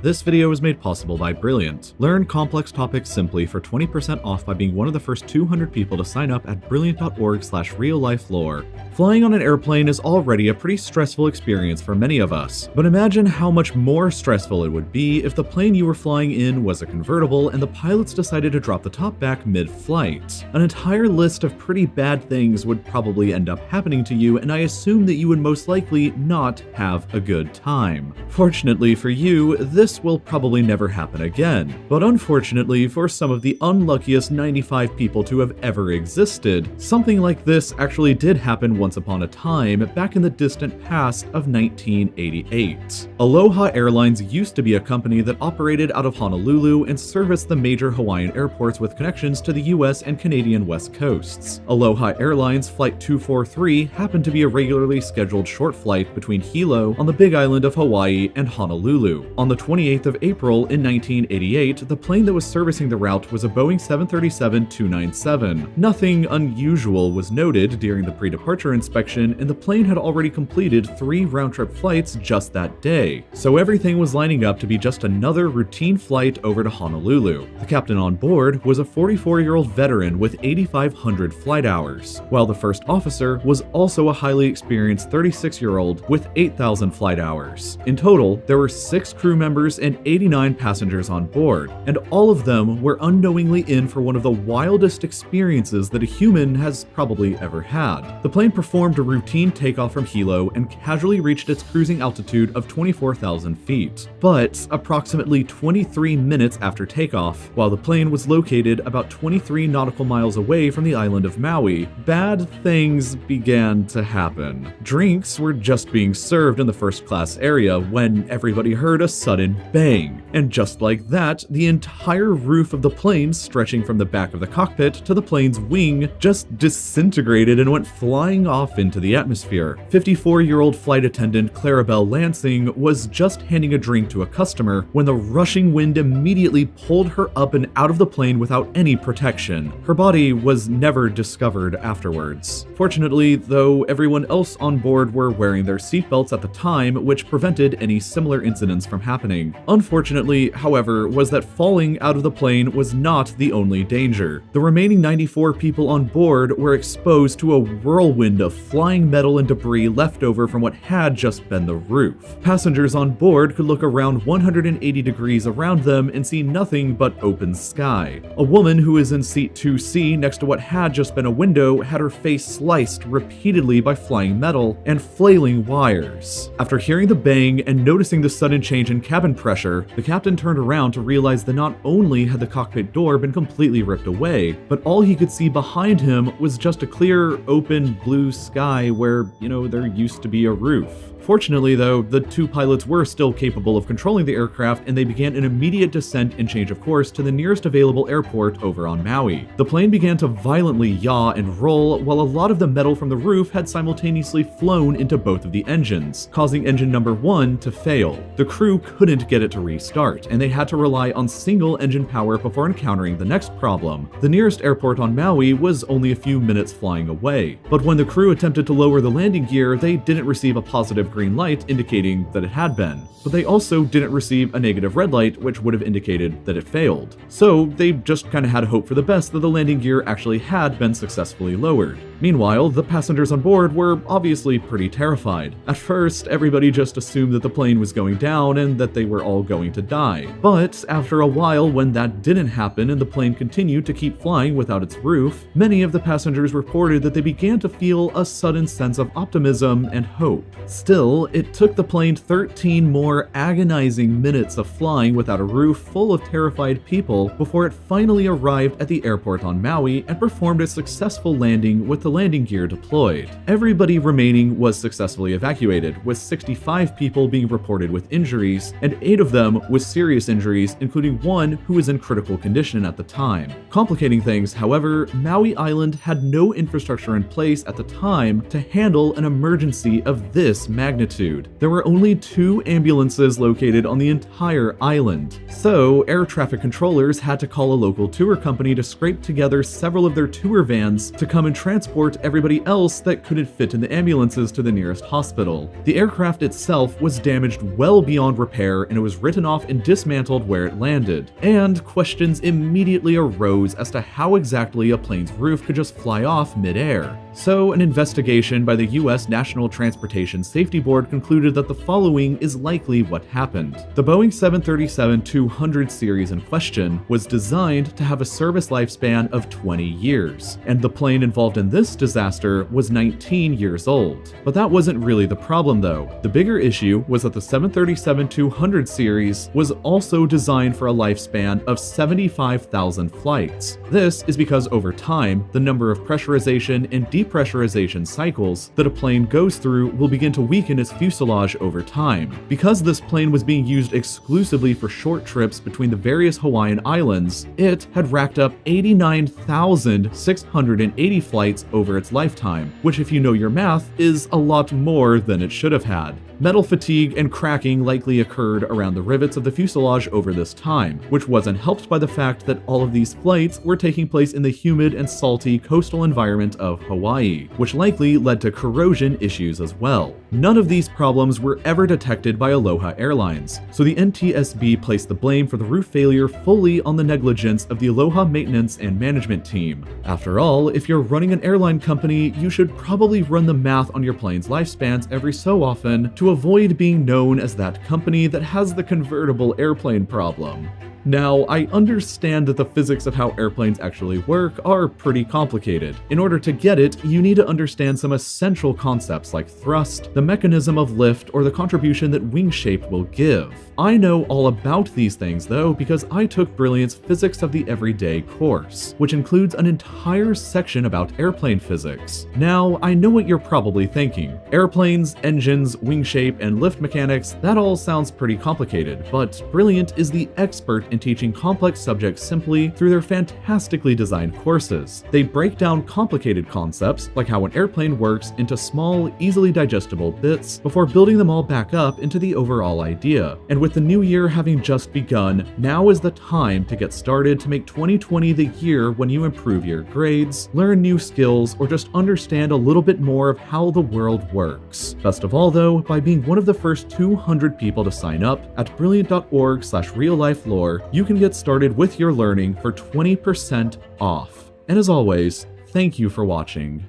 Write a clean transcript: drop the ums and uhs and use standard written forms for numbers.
This video was made possible by Brilliant. Learn complex topics simply for 20% off by being one of the first 200 people to sign up at brilliant.org/RealLifeLore. Flying on an airplane is already a pretty stressful experience for many of us, but imagine how much more stressful it would be if the plane you were flying in was a convertible and the pilots decided to drop the top back mid-flight. An entire list of pretty bad things would probably end up happening to you, and I assume that you would most likely not have a good time. Fortunately for you, this will probably never happen again. But unfortunately for some of the unluckiest 95 people to have ever existed, something like this actually did happen once upon a time back in the distant past of 1988. Aloha Airlines used to be a company that operated out of Honolulu and serviced the major Hawaiian airports with connections to the US and Canadian West Coasts. Aloha Airlines Flight 243 happened to be a regularly scheduled short flight between Hilo on the Big Island of Hawaii and Honolulu. On the 28th of April in 1988, the plane that was servicing the route was a Boeing 737-297. Nothing unusual was noted during the pre-departure inspection, and the plane had already completed 3 round-trip flights just that day, so everything was lining up to be just another routine flight over to Honolulu. The captain on board was a 44-year-old veteran with 8,500 flight hours, while the first officer was also a highly experienced 36-year-old with 8,000 flight hours. In total, there were 6 crew members and 89 passengers on board, and all of them were unknowingly in for one of the wildest experiences that a human has probably ever had. The plane performed a routine takeoff from Hilo and casually reached its cruising altitude of 24,000 feet. But approximately 23 minutes after takeoff, while the plane was located about 23 nautical miles away from the island of Maui, bad things began to happen. Drinks were just being served in the first class area when everybody heard a sudden bang. And just like that, the entire roof of the plane, stretching from the back of the cockpit to the plane's wing, just disintegrated and went flying off into the atmosphere. 54-year-old flight attendant Clarabelle Lansing was just handing a drink to a customer when the rushing wind immediately pulled her up and out of the plane without any protection. Her body was never discovered afterwards. Fortunately, though, everyone else on board were wearing their seatbelts at the time, which prevented any similar incidents from happening. Unfortunately, however, was that falling out of the plane was not the only danger. The remaining 94 people on board were exposed to a whirlwind of flying metal and debris left over from what had just been the roof. Passengers on board could look around 180 degrees around them and see nothing but open sky. A woman who was in seat 2C next to what had just been a window had her face sliced repeatedly by flying metal and flailing wires. After hearing the bang and noticing the sudden change in cabin pressure, the captain turned around to realize that not only had the cockpit door been completely ripped away, but all he could see behind him was just a clear, open blue sky where, there used to be a roof. Fortunately, though, the 2 pilots were still capable of controlling the aircraft, and they began an immediate descent and change of course to the nearest available airport over on Maui. The plane began to violently yaw and roll, while a lot of the metal from the roof had simultaneously flown into both of the engines, causing engine number 1 to fail. The crew couldn't get it to restart, and they had to rely on single engine power before encountering the next problem. The nearest airport on Maui was only a few minutes flying away, but when the crew attempted to lower the landing gear, they didn't receive a positive green light indicating that it had been, but they also didn't receive a negative red light, which would have indicated that it failed. So they just kind of had hope for the best that the landing gear actually had been successfully lowered. Meanwhile, the passengers on board were obviously pretty terrified. At first, everybody just assumed that the plane was going down and that they were all going to die. But after a while, when that didn't happen and the plane continued to keep flying without its roof, many of the passengers reported that they began to feel a sudden sense of optimism and hope. Still, it took the plane 13 more agonizing minutes of flying without a roof full of terrified people before it finally arrived at the airport on Maui and performed a successful landing with the landing gear deployed. Everybody remaining was successfully evacuated, with 65 people being reported with injuries, and 8 of them with serious injuries, including one who was in critical condition at the time. Complicating things, however, Maui Island had no infrastructure in place at the time to handle an emergency of this magnitude. There were only 2 ambulances located on the entire island, so air traffic controllers had to call a local tour company to scrape together several of their tour vans to come and transport transport everybody else that couldn't fit in the ambulances to the nearest hospital. The aircraft itself was damaged well beyond repair, and it was written off and dismantled where it landed. And questions immediately arose as to how exactly a plane's roof could just fly off mid-air. So an investigation by the US National Transportation Safety Board concluded that the following is likely what happened. The Boeing 737-200 series in question was designed to have a service lifespan of 20 years, and the plane involved in this disaster was 19 years old. But that wasn't really the problem though. The bigger issue was that the 737-200 series was also designed for a lifespan of 75,000 flights. This is because over time, the number of pressurization and depressurization cycles that a plane goes through will begin to weaken its fuselage over time. Because this plane was being used exclusively for short trips between the various Hawaiian islands, it had racked up 89,680 flights over its lifetime, which, if you know your math, is a lot more than it should have had. Metal fatigue and cracking likely occurred around the rivets of the fuselage over this time, which wasn't helped by the fact that all of these flights were taking place in the humid and salty coastal environment of Hawaii, which likely led to corrosion issues as well. None of these problems were ever detected by Aloha Airlines, so the NTSB placed the blame for the roof failure fully on the negligence of the Aloha maintenance and management team. After all, if you're running an airline company, you should probably run the math on your plane's lifespans every so often to avoid being known as that company that has the convertible airplane problem. Now, I understand that the physics of how airplanes actually work are pretty complicated. In order to get it, you need to understand some essential concepts like thrust, the mechanism of lift, or the contribution that wing shape will give. I know all about these things though because I took Brilliant's Physics of the Everyday course, which includes an entire section about airplane physics. Now, I know what you're probably thinking. Airplanes, engines, wing shape, and lift mechanics, that all sounds pretty complicated, but Brilliant is the expert in teaching complex subjects simply through their fantastically designed courses. They break down complicated concepts, like how an airplane works, into small, easily digestible bits before building them all back up into the overall idea. And with the new year having just begun, now is the time to get started to make 2020 the year when you improve your grades, learn new skills, or just understand a little bit more of how the world works. Best of all though, by being one of the first 200 people to sign up at brilliant.org/RealLifeLore, you can get started with your learning for 20% off. And as always, thank you for watching.